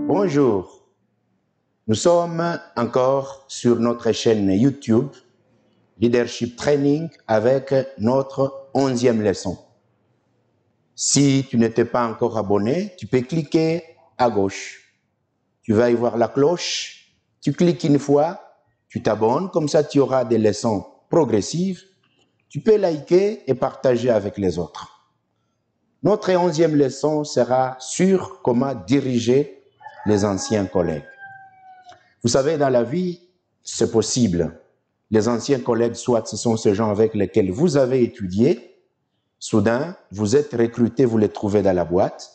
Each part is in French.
Bonjour, nous sommes encore sur notre chaîne YouTube Leadership Training avec notre 11e leçon. Si tu n'étais pas encore abonné, tu peux cliquer à gauche. Tu vas y voir la cloche, tu cliques une fois, tu t'abonnes, comme ça tu auras des leçons progressives. Tu peux liker et partager avec les autres. Notre 11e leçon sera sur comment diriger les anciens collègues. Vous savez, dans la vie, c'est possible. Les anciens collègues, soit ce sont ces gens avec lesquels vous avez étudié, soudain, vous êtes recruté, vous les trouvez dans la boîte.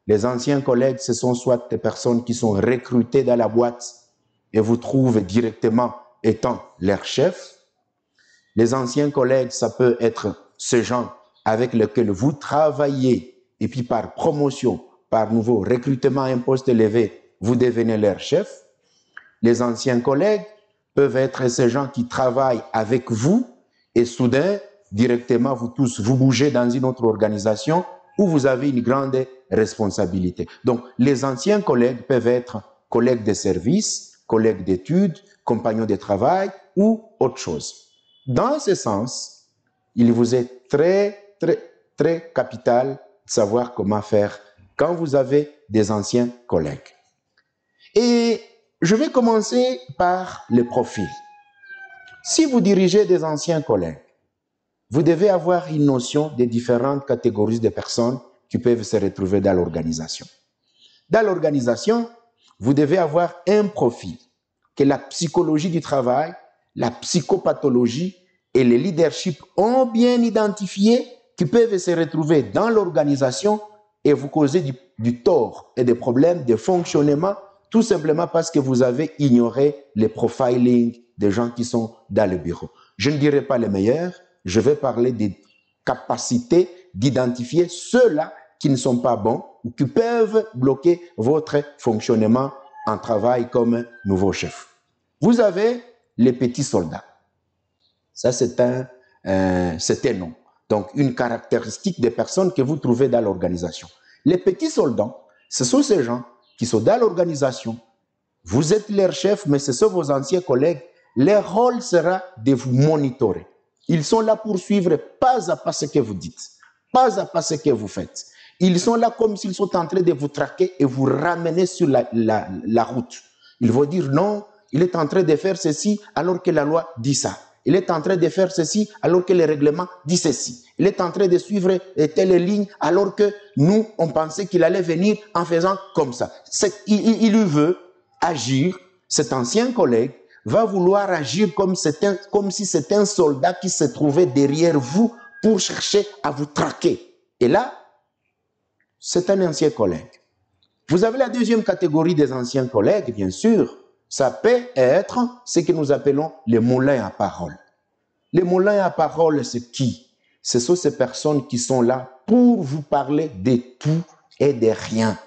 Les anciens collègues, ce sont soit des personnes qui sont recrutées dans la boîte et vous trouvez directement étant leur chef. Les anciens collègues, ça peut être ces gens avec lesquels vous travaillez et puis par promotion, par nouveau recrutement à un poste élevé, vous devenez leur chef. Les anciens collègues peuvent être ces gens qui travaillent avec vous et soudain, directement, vous tous, vous bougez dans une autre organisation où vous avez une grande responsabilité. Donc, les anciens collègues peuvent être collègues de service, collègues d'études, compagnons de travail ou autre chose. Dans ce sens, il vous est très capital de savoir comment faire quand vous avez des anciens collègues. Et je vais commencer par le profil. Si vous dirigez des anciens collègues, vous devez avoir une notion des différentes catégories de personnes qui peuvent se retrouver dans l'organisation. Dans l'organisation, vous devez avoir un profil que la psychologie du travail, la psychopathologie et le leadership ont bien identifié, qui peuvent se retrouver dans l'organisation et vous causer du tort et des problèmes de fonctionnement, tout simplement parce que vous avez ignoré le profiling des gens qui sont dans le bureau. Je ne dirai pas les meilleurs, je vais parler des capacités d'identifier ceux-là qui ne sont pas bons ou qui peuvent bloquer votre fonctionnement en travail comme nouveau chef. Vous avez les petits soldats. Ça, c'est un nom. Donc, une caractéristique des personnes que vous trouvez dans l'organisation. Les petits soldats, ce sont ces gens qui sont dans l'organisation. Vous êtes leur chef, mais ce sont vos anciens collègues. Leur rôle sera de vous monitorer. Ils sont là pour suivre pas à pas ce que vous dites, pas à pas ce que vous faites. Ils sont là comme s'ils sont en train de vous traquer et vous ramener sur la route. Ils vont dire non, il est en train de faire ceci alors que la loi dit ça. Il est en train de faire ceci alors que le règlement dit ceci. Il est en train de suivre telle ligne alors que nous, on pensait qu'il allait venir en faisant comme ça. Il veut agir, cet ancien collègue va vouloir agir comme si c'était un soldat qui se trouvait derrière vous pour chercher à vous traquer. Et là, c'est un ancien collègue. Vous avez la deuxième catégorie des anciens collègues, bien sûr. Ça peut être ce que nous appelons les moulins à parole. Les moulins à parole, c'est qui? Ce sont ces personnes qui sont là pour vous parler de tout et de rien.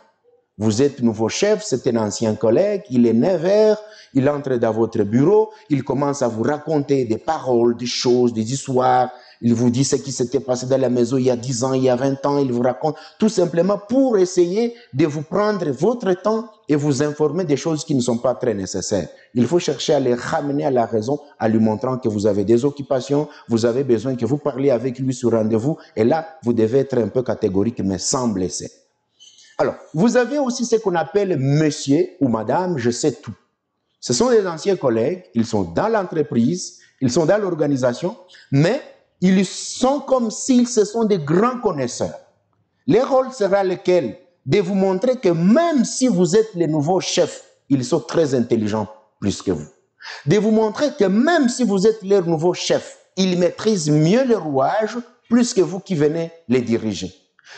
Vous êtes nouveau chef, c'est un ancien collègue, il est 9h, il entre dans votre bureau, il commence à vous raconter des paroles, des choses, des histoires. Il vous dit ce qui s'était passé dans la maison il y a 10 ans, il y a 20 ans, il vous raconte tout simplement pour essayer de vous prendre votre temps et vous informer des choses qui ne sont pas très nécessaires. Il faut chercher à les ramener à la raison en lui montrant que vous avez des occupations, vous avez besoin que vous parliez avec lui sur rendez-vous et là, vous devez être un peu catégorique, mais sans blesser. Alors, vous avez aussi ce qu'on appelle monsieur ou madame, je sais tout. Ce sont des anciens collègues, ils sont dans l'entreprise, ils sont dans l'organisation, mais ils sont comme s'ils se sont des grands connaisseurs. Leur rôle sera lequel? De vous montrer que même si vous êtes les nouveaux chefs, ils sont très intelligents plus que vous. De vous montrer que même si vous êtes leur nouveau chef, ils maîtrisent mieux le rouage plus que vous qui venez les diriger.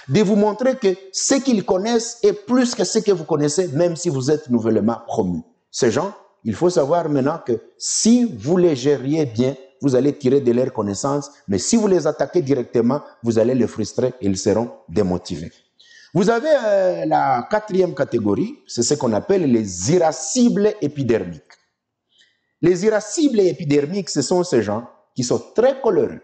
De vous montrer que ce qu'ils connaissent est plus que ce que vous connaissez, même si vous êtes nouvellement promu. Ces gens, il faut savoir maintenant que si vous les gériez bien, vous allez tirer de leurs connaissances, mais si vous les attaquez directement, vous allez les frustrer et ils seront démotivés. Vous avez la quatrième catégorie, c'est ce qu'on appelle les irascibles épidermiques. Les irascibles épidermiques, ce sont ces gens qui sont très coléreux.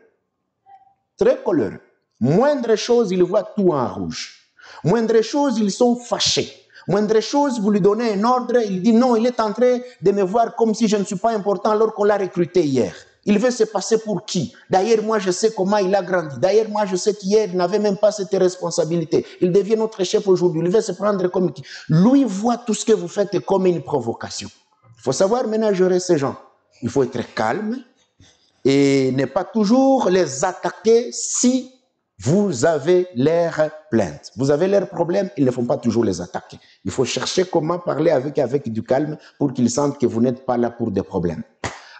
Très coléreux. Moindre chose, ils voient tout en rouge. Moindre chose, ils sont fâchés. Moindre chose, vous lui donnez un ordre, il dit non, il est en train de me voir comme si je ne suis pas important alors qu'on l'a recruté hier. Il veut se passer pour qui? D'ailleurs, moi, je sais comment il a grandi. D'ailleurs, moi, je sais qu'hier, il n'avait même pas cette responsabilité. Il devient notre chef aujourd'hui. Il veut se prendre comme qui? Lui voit tout ce que vous faites comme une provocation. Il faut savoir maintenant gérer ces gens. Il faut être calme et ne pas toujours les attaquer si vous avez l'air plainte. Vous avez l'air problème, il ne faut pas toujours les attaquer. Il faut chercher comment parler avec du calme pour qu'ils sentent que vous n'êtes pas là pour des problèmes.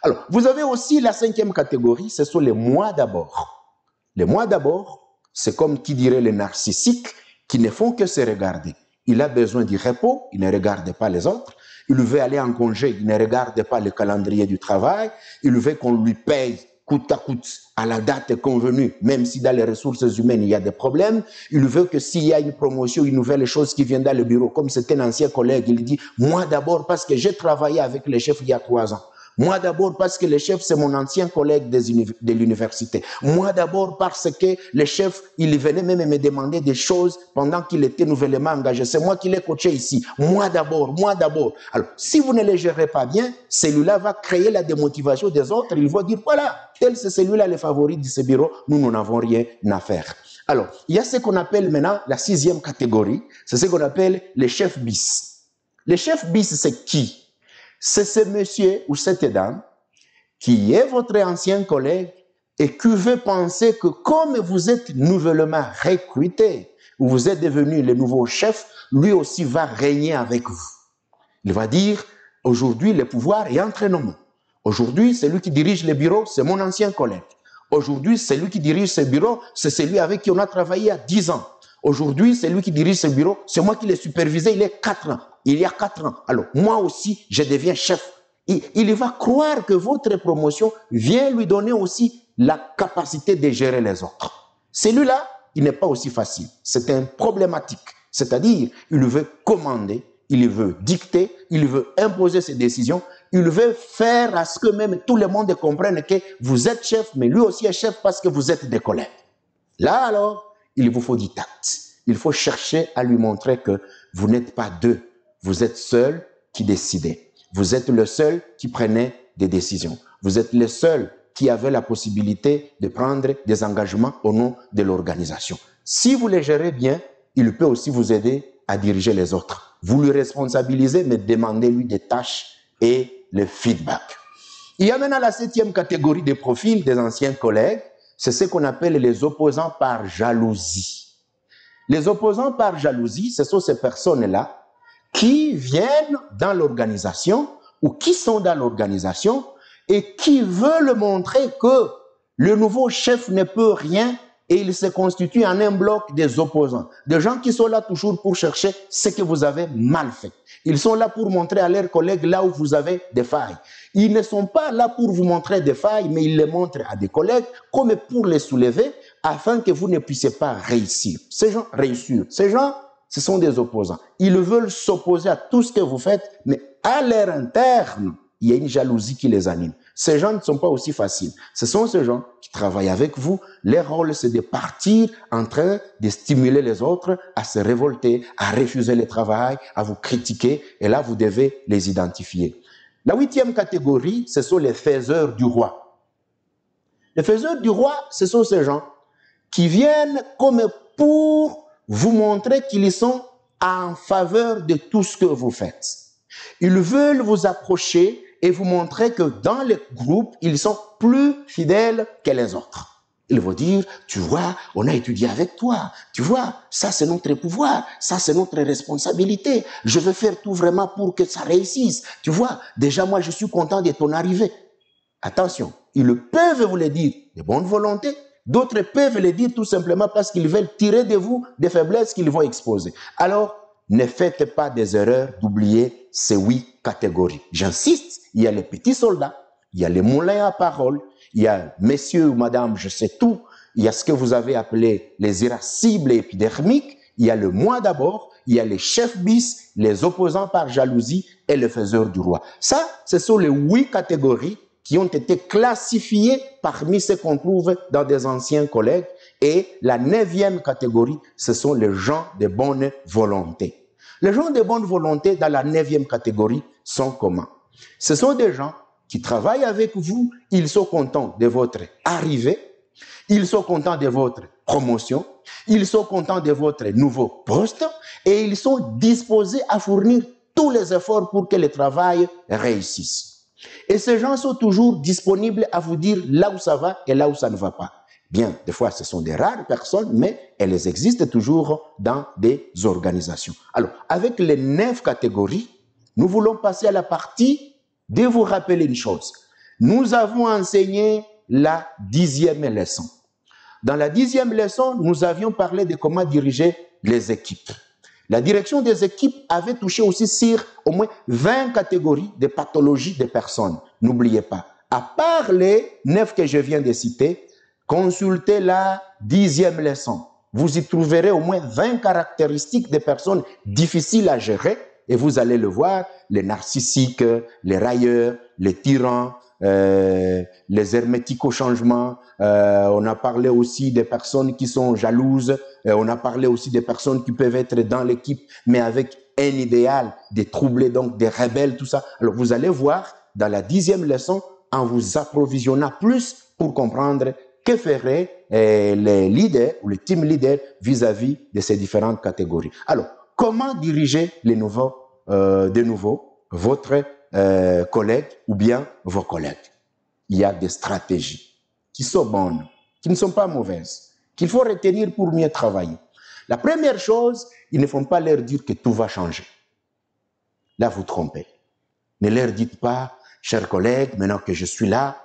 Alors, vous avez aussi la 5e catégorie, ce sont les moi d'abord. Les moi d'abord, c'est comme qui dirait les narcissiques qui ne font que se regarder. Il a besoin du repos, il ne regarde pas les autres. Il veut aller en congé, il ne regarde pas le calendrier du travail. Il veut qu'on lui paye coûte à coûte à la date convenue, même si dans les ressources humaines, il y a des problèmes. Il veut que s'il y a une promotion, une nouvelle chose qui vient dans le bureau, comme c'est un ancien collègue, il dit « Moi d'abord, parce que j'ai travaillé avec le chef il y a 3 ans. Moi d'abord parce que le chef, c'est mon ancien collègue de l'université. Moi d'abord parce que le chef, il venait même me demander des choses pendant qu'il était nouvellement engagé. C'est moi qui l'ai coaché ici. Moi d'abord, moi d'abord. Alors, si vous ne les gérez pas bien, celui-là va créer la démotivation des autres. Il va dire, voilà, tel c'est celui-là le favori de ce bureau. Nous n'avons rien à faire. Alors, il y a ce qu'on appelle maintenant la 6e catégorie. C'est ce qu'on appelle les chefs bis. Les chefs bis, c'est qui? C'est ce monsieur ou cette dame qui est votre ancien collègue et qui veut penser que comme vous êtes nouvellement recruté, ou vous êtes devenu le nouveau chef, lui aussi va régner avec vous. Il va dire, aujourd'hui, le pouvoir est entre nos mains. Aujourd'hui, celui qui dirige le bureau, c'est mon ancien collègue. Aujourd'hui, celui qui dirige ce bureau, c'est celui avec qui on a travaillé il y a 10 ans. Aujourd'hui, celui qui dirige ce bureau, c'est moi qui l'ai supervisé il y a 4 ans. Il y a 4 ans. Alors, moi aussi, je deviens chef. Il va croire que votre promotion vient lui donner aussi la capacité de gérer les autres. Celui-là, il n'est pas aussi facile. C'est un problématique. C'est-à-dire, il veut commander, il veut dicter, il veut imposer ses décisions, il veut faire à ce que même tout le monde comprenne que vous êtes chef, mais lui aussi est chef parce que vous êtes des collègues. Là, alors, il vous faut du tact. Il faut chercher à lui montrer que vous n'êtes pas deux. Vous êtes seul qui décidez. Vous êtes le seul qui prenait des décisions. Vous êtes le seul qui avait la possibilité de prendre des engagements au nom de l'organisation. Si vous les gérez bien, il peut aussi vous aider à diriger les autres. Vous le responsabilisez, mais demandez-lui des tâches et le feedback. Il y a maintenant la 7e catégorie des profils des anciens collègues. C'est ce qu'on appelle les opposants par jalousie. Les opposants par jalousie, ce sont ces personnes-là qui viennent dans l'organisation ou qui sont dans l'organisation et qui veulent montrer que le nouveau chef ne peut rien et il se constitue en un bloc des opposants. Des gens qui sont là toujours pour chercher ce que vous avez mal fait. Ils sont là pour montrer à leurs collègues là où vous avez des failles. Ils ne sont pas là pour vous montrer des failles, mais ils les montrent à des collègues comme pour les soulever afin que vous ne puissiez pas réussir. Ces gens réussissent. Ces gens, ce sont des opposants. Ils veulent s'opposer à tout ce que vous faites, mais à leur interne, il y a une jalousie qui les anime. Ces gens ne sont pas aussi faciles. Ce sont ces gens qui travaillent avec vous. Leur rôle, c'est de partir en train de stimuler les autres à se révolter, à refuser le travail, à vous critiquer. Et là, vous devez les identifier. La 8e catégorie, ce sont les faiseurs du roi. Les faiseurs du roi, ce sont ces gens qui viennent comme pour vous montrer qu'ils sont en faveur de tout ce que vous faites. Ils veulent vous approcher et vous montrer que dans le groupe, ils sont plus fidèles que les autres. Ils vont dire, tu vois, on a étudié avec toi. Tu vois, ça c'est notre pouvoir, ça c'est notre responsabilité. Je veux faire tout vraiment pour que ça réussisse. Tu vois, déjà moi je suis content de ton arrivée. Attention, ils peuvent vous le dire de bonne volonté. D'autres peuvent le dire tout simplement parce qu'ils veulent tirer de vous des faiblesses qu'ils vont exposer. Alors, ne faites pas des erreurs d'oublier ces 8 catégories. J'insiste, il y a les petits soldats, il y a les moulins à parole, il y a messieurs ou madame, je sais tout, il y a ce que vous avez appelé les irascibles et épidermiques, il y a le moi d'abord, il y a les chefs bis, les opposants par jalousie et les faiseurs du roi. Ça, ce sont les 8 catégories qui ont été classifiées parmi ceux qu'on trouve dans des anciens collègues. Et la 9e catégorie, ce sont les gens de bonne volonté. Les gens de bonne volonté dans la 9e catégorie sont comment? Ce sont des gens qui travaillent avec vous, ils sont contents de votre arrivée, ils sont contents de votre promotion, ils sont contents de votre nouveau poste et ils sont disposés à fournir tous les efforts pour que le travail réussisse. Et ces gens sont toujours disponibles à vous dire là où ça va et là où ça ne va pas. Bien, des fois, ce sont des rares personnes, mais elles existent toujours dans des organisations. Alors, avec les 9 catégories, nous voulons passer à la partie de vous rappeler une chose. Nous avons enseigné la 10e leçon. Dans la 10e leçon, nous avions parlé de comment diriger les équipes. La direction des équipes avait touché aussi sur au moins 20 catégories de pathologies des personnes. N'oubliez pas, à part les 9 que je viens de citer, consultez la 10e leçon. Vous y trouverez au moins 20 caractéristiques des personnes difficiles à gérer et vous allez le voir, les narcissiques, les railleurs, les tyrans, les hermétiques au changement. On a parlé aussi des personnes qui sont jalouses. On a parlé aussi des personnes qui peuvent être dans l'équipe, mais avec un idéal, des troublés, donc des rebelles, tout ça. Alors vous allez voir dans la 10e leçon, en vous approvisionnant plus pour comprendre que feraient les leaders ou les team leaders vis-à-vis de ces différentes catégories. Alors, comment diriger les nouveaux, de nouveau votre collègue ou bien vos collègues? Il y a des stratégies qui sont bonnes, qui ne sont pas mauvaises, qu'il faut retenir pour mieux travailler. La première chose, il ne faut pas leur dire que tout va changer. Là, vous trompez. Ne leur dites pas, chers collègues, maintenant que je suis là,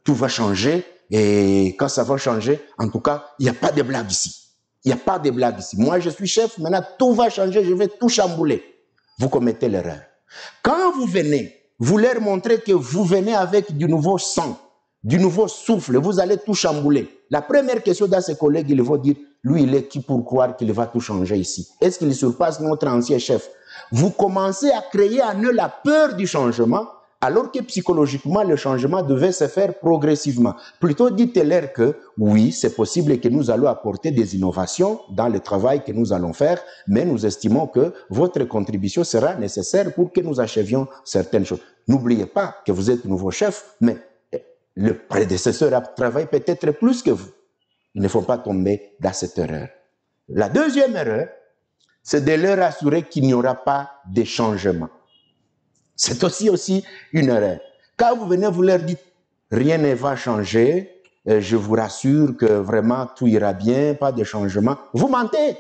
tout va changer et quand ça va changer, en tout cas, il n'y a pas de blague ici. Il n'y a pas de blague ici. Moi, je suis chef, maintenant tout va changer, je vais tout chambouler. Vous commettez l'erreur. Quand vous venez, vous leur montrez que vous venez avec du nouveau sang, du nouveau souffle, vous allez tout chambouler. La première question dans ses collègues, ils vont dire, lui, il est qui pour croire qu'il va tout changer ici? Est-ce qu'il surpasse notre ancien chef? Vous commencez à créer en eux la peur du changement, alors que psychologiquement, le changement devait se faire progressivement. Plutôt dites-leur que oui, c'est possible que nous allons apporter des innovations dans le travail que nous allons faire, mais nous estimons que votre contribution sera nécessaire pour que nous achevions certaines choses. N'oubliez pas que vous êtes nouveau chef, mais le prédécesseur a travaillé peut-être plus que vous. Il ne faut pas tomber dans cette erreur. La deuxième erreur, c'est de leur assurer qu'il n'y aura pas de changement. C'est aussi une erreur. Quand vous venez, vous leur dites, rien ne va changer, je vous rassure que vraiment tout ira bien, pas de changement. Vous mentez.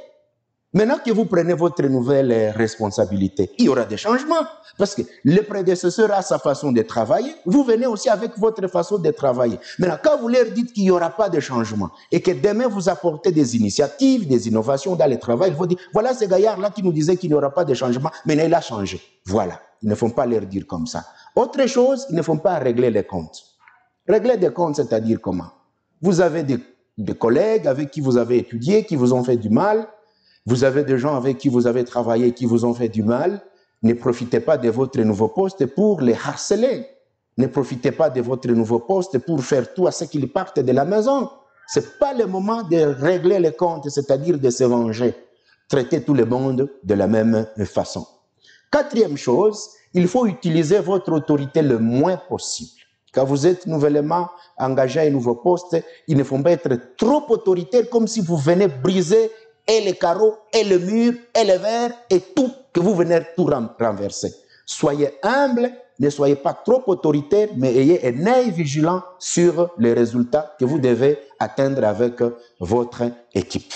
Maintenant que vous prenez votre nouvelle responsabilité, il y aura des changements. Parce que le prédécesseur a sa façon de travailler, vous venez aussi avec votre façon de travailler. Maintenant, quand vous leur dites qu'il n'y aura pas de changement et que demain vous apportez des initiatives, des innovations dans le travail, ils vont dire, voilà ce gaillard-là qui nous disait qu'il n'y aura pas de changement, mais il a changé. Voilà. Il ne faut pas leur dire comme ça. Autre chose, il ne faut pas régler les comptes. Régler des comptes, c'est-à-dire comment? Vous avez des collègues avec qui vous avez étudié, qui vous ont fait du mal. Vous avez des gens avec qui vous avez travaillé, qui vous ont fait du mal. Ne profitez pas de votre nouveau poste pour les harceler. Ne profitez pas de votre nouveau poste pour faire tout à ce qu'ils partent de la maison. Ce n'est pas le moment de régler les comptes, c'est-à-dire de se venger. Traitez tout le monde de la même façon. Quatrième chose, il faut utiliser votre autorité le moins possible. Quand vous êtes nouvellement engagé à un nouveau poste, il ne faut pas être trop autoritaire comme si vous venez briser et les carreaux, et le mur, et les verres, et tout, que vous venez tout renverser. Soyez humble, ne soyez pas trop autoritaire, mais ayez un œil vigilant sur les résultats que vous devez atteindre avec votre équipe.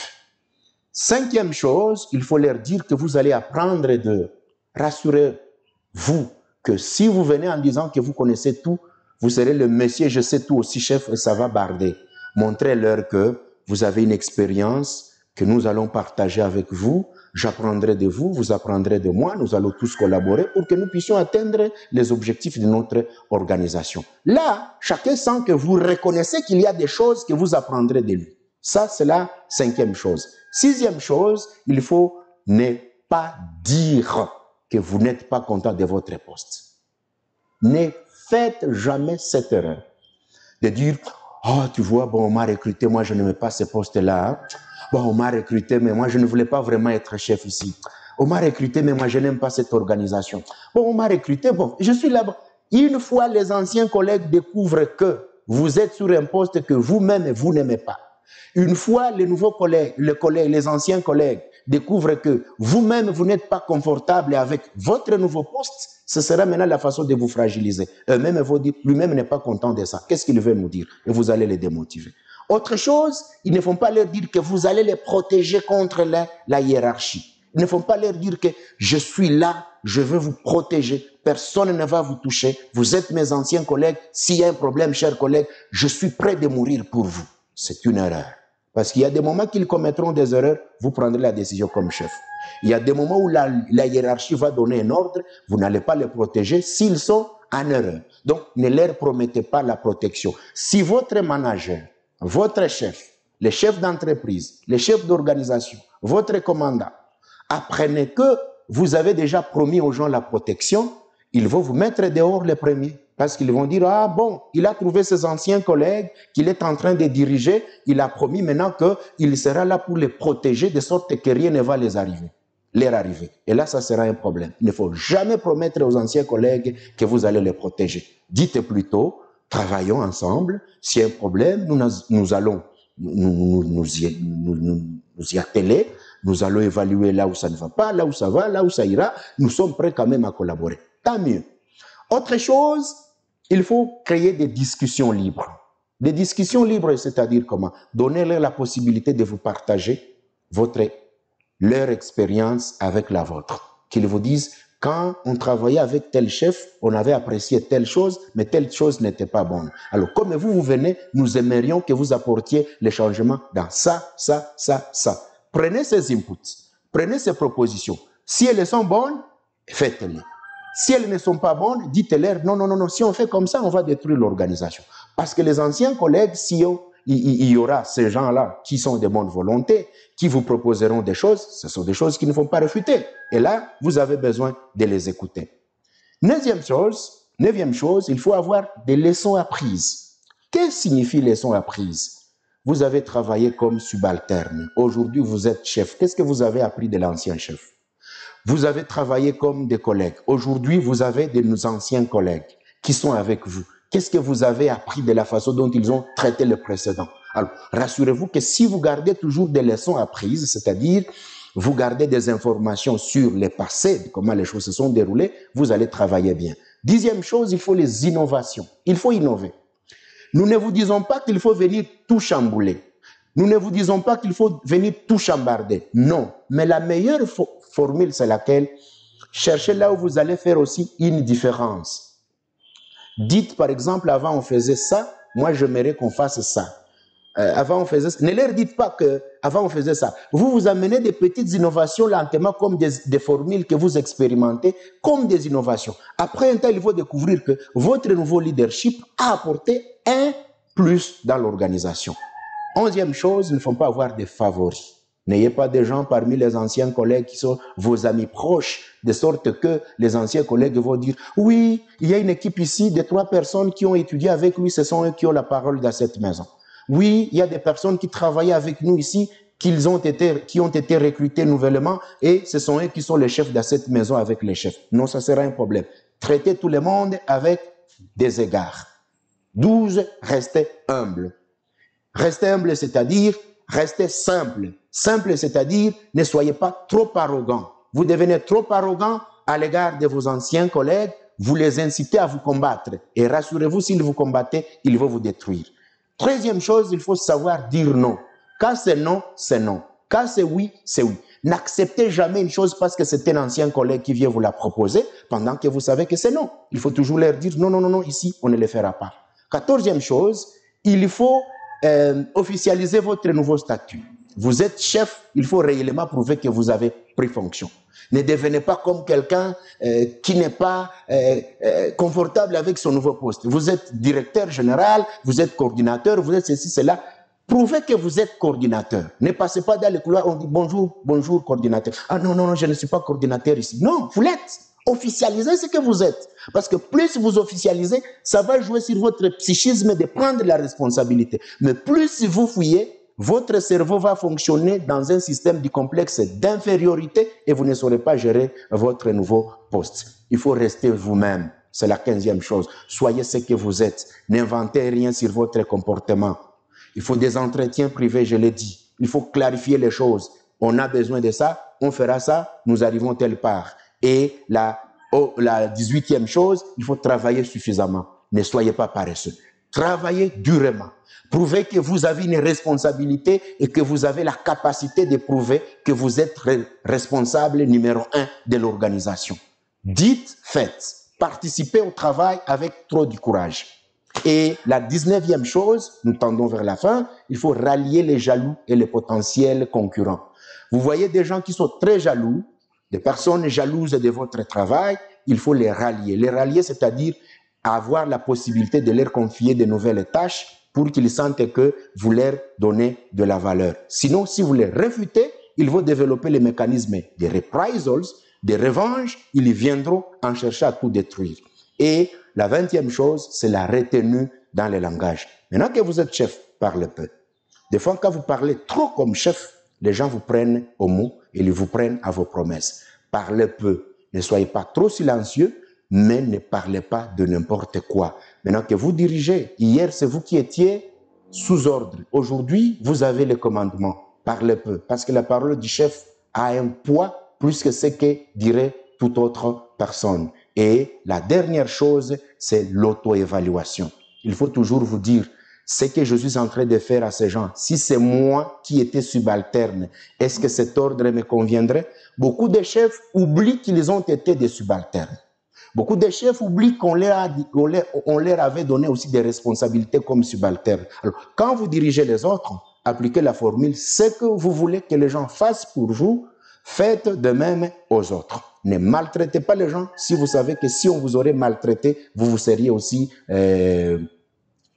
Cinquième chose, il faut leur dire que vous allez apprendre de rassurez-vous que si vous venez en disant que vous connaissez tout, vous serez le monsieur, je sais tout aussi chef et ça va barder. Montrez-leur que vous avez une expérience que nous allons partager avec vous. J'apprendrai de vous, vous apprendrez de moi. Nous allons tous collaborer pour que nous puissions atteindre les objectifs de notre organisation. Là, chacun sent que vous reconnaissez qu'il y a des choses que vous apprendrez de lui. Ça, c'est la cinquième chose. Sixième chose, il faut ne pas dire que vous n'êtes pas content de votre poste. Ne faites jamais cette erreur de dire « Oh, tu vois, bon, on m'a recruté, moi je n'aimais pas ce poste-là. Bon, on m'a recruté, mais moi je ne voulais pas vraiment être chef ici. on m'a recruté, mais moi, je n'aime pas cette organisation. Bon, on m'a recruté, bon, je suis là-bas. Une fois les anciens collègues découvrent que vous êtes sur un poste que vous-même, vous n'aimez pas. Une fois les nouveaux collègues, les anciens collègues découvrent que vous-même, vous n'êtes pas confortable avec votre nouveau poste, ce sera maintenant la façon de vous fragiliser. Eux-mêmes vont dire, lui-même n'est pas content de ça. Qu'est-ce qu'il veut nous dire? Et vous allez les démotiver. Autre chose, ils ne font pas leur dire que vous allez les protéger contre la hiérarchie. Ils ne font pas leur dire que je suis là, je veux vous protéger, personne ne va vous toucher, vous êtes mes anciens collègues, s'il y a un problème, chers collègues, je suis prêt de mourir pour vous. C'est une erreur. Parce qu'il y a des moments qu'ils commettront des erreurs, vous prendrez la décision comme chef. Il y a des moments où la hiérarchie va donner un ordre, vous n'allez pas les protéger s'ils sont en erreur. Donc, ne leur promettez pas la protection. Si votre manager, votre chef, les chefs d'entreprise, les chefs d'organisation, votre commandant, apprenez que vous avez déjà promis aux gens la protection, ils vont vous mettre dehors les premiers. Parce qu'ils vont dire, ah bon, il a trouvé ses anciens collègues qu'il est en train de diriger, il a promis maintenant qu'il sera là pour les protéger de sorte que rien ne va leur arriver. Et là, ça sera un problème. Il ne faut jamais promettre aux anciens collègues que vous allez les protéger. Dites plutôt, travaillons ensemble, s'il y a un problème, nous allons nous y atteler, nous allons évaluer là où ça ne va pas, là où ça va, là où ça ira, nous sommes prêts quand même à collaborer. Tant mieux. Autre chose, il faut créer des discussions libres. Des discussions libres, c'est-à-dire comment? Donner-leur la possibilité de vous partager leur expérience avec la vôtre. Qu'ils vous disent, quand on travaillait avec tel chef, on avait apprécié telle chose, mais telle chose n'était pas bonne. Alors, comme vous venez, nous aimerions que vous apportiez les changements dans ça, ça, ça, ça. Prenez ces inputs, prenez ces propositions. Si elles sont bonnes, faites-les. Si elles ne sont pas bonnes, dites-leur, non, non, non, non, si on fait comme ça, on va détruire l'organisation. Parce que les anciens collègues, il y aura ces gens-là qui sont de bonne volonté, qui vous proposeront des choses, ce sont des choses qui ne font pas refuter. Et là, vous avez besoin de les écouter. Neuvième chose, il faut avoir des leçons apprises. Qu'est-ce que signifie leçons apprises? Vous avez travaillé comme subalterne. Aujourd'hui, vous êtes chef. Qu'est-ce que vous avez appris de l'ancien chef? Vous avez travaillé comme des collègues. Aujourd'hui, vous avez de nos anciens collègues qui sont avec vous. Qu'est-ce que vous avez appris de la façon dont ils ont traité le précédent? Alors, rassurez-vous que si vous gardez toujours des leçons apprises, c'est-à-dire vous gardez des informations sur le passé, comment les choses se sont déroulées, vous allez travailler bien. Dixième chose, il faut les innovations. Il faut innover. Nous ne vous disons pas qu'il faut venir tout chambouler. Nous ne vous disons pas qu'il faut venir tout chambarder. Non. Mais la meilleure formule, c'est laquelle? Cherchez là où vous allez faire aussi une différence. Dites, par exemple, avant on faisait ça, moi j'aimerais qu'on fasse ça. Avant on faisait ça. Ne leur dites pas qu'avant on faisait ça. Vous amenez des petites innovations lentement comme des formules que vous expérimentez, comme des innovations. Après un temps, il faut découvrir que votre nouveau leadership a apporté un plus dans l'organisation. 11e chose, il ne faut pas avoir de favoris. N'ayez pas des gens parmi les anciens collègues qui sont vos amis proches, de sorte que les anciens collègues vont dire « Oui, il y a une équipe ici de 3 personnes qui ont étudié avec lui, ce sont eux qui ont la parole dans cette maison. Oui, il y a des personnes qui travaillaient avec nous ici, qui ont été recrutées nouvellement, et ce sont eux qui sont les chefs de cette maison avec les chefs. » Non, ça sera un problème. Traitez tout le monde avec des égards. 12, restez humble. Restez humble, c'est-à-dire restez simple. Simple, c'est-à-dire ne soyez pas trop arrogant. Vous devenez trop arrogant à l'égard de vos anciens collègues, vous les incitez à vous combattre. Et rassurez-vous, s'ils vous combattez, ils vont vous détruire. 13e chose, il faut savoir dire non. Quand c'est non, c'est non. Quand c'est oui, c'est oui. N'acceptez jamais une chose parce que c'est un ancien collègue qui vient vous la proposer pendant que vous savez que c'est non. Il faut toujours leur dire non, non, non, non, ici, on ne le fera pas. 14e chose, il faut officialiser votre nouveau statut. Vous êtes chef, il faut réellement prouver que vous avez pris fonction. Ne devenez pas comme quelqu'un qui n'est pas confortable avec son nouveau poste. Vous êtes directeur général, vous êtes coordinateur, vous êtes ceci, cela. Prouvez que vous êtes coordinateur. Ne passez pas dans les couloirs, on dit bonjour, bonjour coordinateur. Ah non, non, non, je ne suis pas coordinateur ici. Non, vous l'êtes. Officialisez ce que vous êtes. Parce que plus vous officialisez, ça va jouer sur votre psychisme de prendre la responsabilité. Mais plus vous fouillez, votre cerveau va fonctionner dans un système du complexe d'infériorité et vous ne saurez pas gérer votre nouveau poste. Il faut rester vous-même. C'est la 15e chose. Soyez ce que vous êtes. N'inventez rien sur votre comportement. Il faut des entretiens privés, je l'ai dit. Il faut clarifier les choses. On a besoin de ça, on fera ça, nous arrivons telle part. Et la 18e chose, il faut travailler suffisamment. Ne soyez pas paresseux. Travaillez durement. Prouvez que vous avez une responsabilité et que vous avez la capacité de prouver que vous êtes responsable numéro 1 de l'organisation. Dites, faites. Participez au travail avec trop du courage. Et la 19e chose, nous tendons vers la fin, il faut rallier les jaloux et les potentiels concurrents. Vous voyez des gens qui sont très jaloux, des personnes jalouses de votre travail, il faut les rallier. Les rallier, c'est-à-dire avoir la possibilité de leur confier de nouvelles tâches pour qu'ils sentent que vous leur donnez de la valeur. Sinon, si vous les refutez, ils vont développer les mécanismes de reprisals, de revanche, ils viendront en chercher à tout détruire. Et la 20e chose, c'est la retenue dans le langage. Maintenant que vous êtes chef, parlez peu. Des fois, quand vous parlez trop comme chef, les gens vous prennent au mot et ils vous prennent à vos promesses. Parlez peu. Ne soyez pas trop silencieux, mais ne parlez pas de n'importe quoi. Maintenant que vous dirigez, hier, c'est vous qui étiez sous ordre. Aujourd'hui, vous avez le commandement. Parlez peu, parce que la parole du chef a un poids plus que ce que dirait toute autre personne. Et la dernière chose, c'est l'auto-évaluation. Il faut toujours vous dire, ce que je suis en train de faire à ces gens, si c'est moi qui étais subalterne, est-ce que cet ordre me conviendrait? Beaucoup de chefs oublient qu'ils ont été des subalternes. Beaucoup de chefs oublient qu'on leur avait donné aussi des responsabilités comme subalternes. Alors, quand vous dirigez les autres, appliquez la formule, ce que vous voulez que les gens fassent pour vous, faites de même aux autres. Ne maltraitez pas les gens si vous savez que si on vous aurait maltraité, vous vous seriez aussi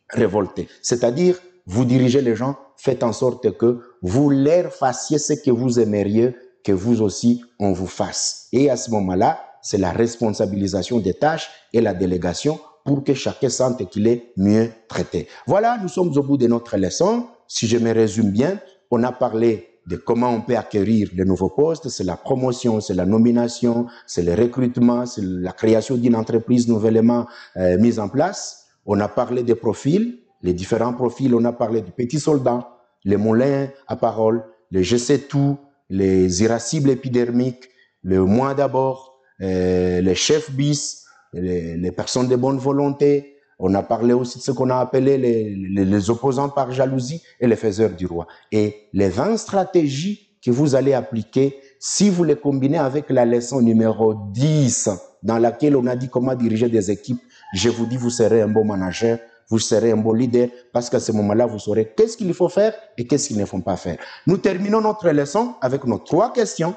révolté. C'est-à-dire, vous dirigez les gens, faites en sorte que vous leur fassiez ce que vous aimeriez que vous aussi, on vous fasse. Et à ce moment-là, c'est la responsabilisation des tâches et la délégation pour que chacun sente qu'il est mieux traité. Voilà, nous sommes au bout de notre leçon. Si je me résume bien, on a parlé de comment on peut acquérir de nouveaux postes, c'est la promotion, c'est la nomination, c'est le recrutement, c'est la création d'une entreprise nouvellement mise en place. On a parlé des profils, les différents profils, on a parlé du petit soldat, les moulins à parole, les je sais tout, les irascibles épidermiques, le moi d'abord, les chefs bis, les personnes de bonne volonté. On a parlé aussi de ce qu'on a appelé les opposants par jalousie et les faiseurs du roi. Et les 20 stratégies que vous allez appliquer, si vous les combinez avec la leçon numéro 10, dans laquelle on a dit comment diriger des équipes, je vous dis, vous serez un bon manager, vous serez un bon leader, parce qu'à ce moment-là, vous saurez qu'est-ce qu'il faut faire et qu'est-ce qu'il ne faut pas faire. Nous terminons notre leçon avec nos 3 questions.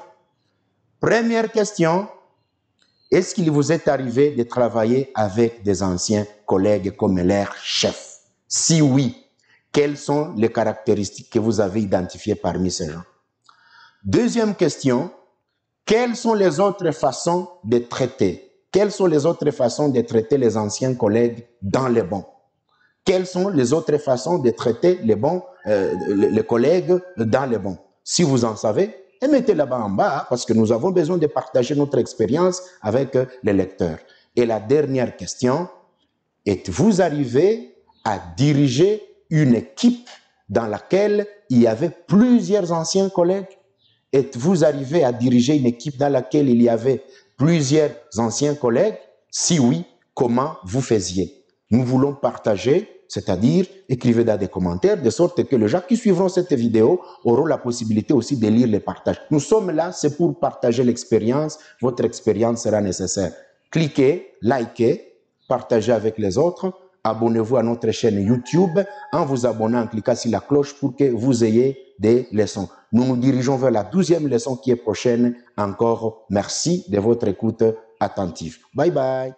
Première question, est-ce qu'il vous est arrivé de travailler avec des anciens collègues comme leur chef? Si oui, quelles sont les caractéristiques que vous avez identifiées parmi ces gens? Deuxième question, quelles sont les autres façons de traiter? Quelles sont les autres façons de traiter les anciens collègues dans les bons? Quelles sont les autres façons de traiter les collègues dans les bons? Si vous en savez, et mettez là-bas en bas, parce que nous avons besoin de partager notre expérience avec les lecteurs. Et la dernière question, êtes-vous arrivé à diriger une équipe dans laquelle il y avait plusieurs anciens collègues? Êtes-vous arrivé à diriger une équipe dans laquelle il y avait plusieurs anciens collègues? Si oui, comment vous faisiez? Nous voulons partager, c'est-à-dire écrivez dans des commentaires, de sorte que les gens qui suivront cette vidéo auront la possibilité aussi de lire les partages. Nous sommes là, c'est pour partager l'expérience. Votre expérience sera nécessaire. Cliquez, likez, partagez avec les autres. Abonnez-vous à notre chaîne YouTube en vous abonnant, en cliquant sur la cloche pour que vous ayez des leçons. Nous nous dirigeons vers la 12e leçon qui est prochaine. Encore merci de votre écoute attentive. Bye bye.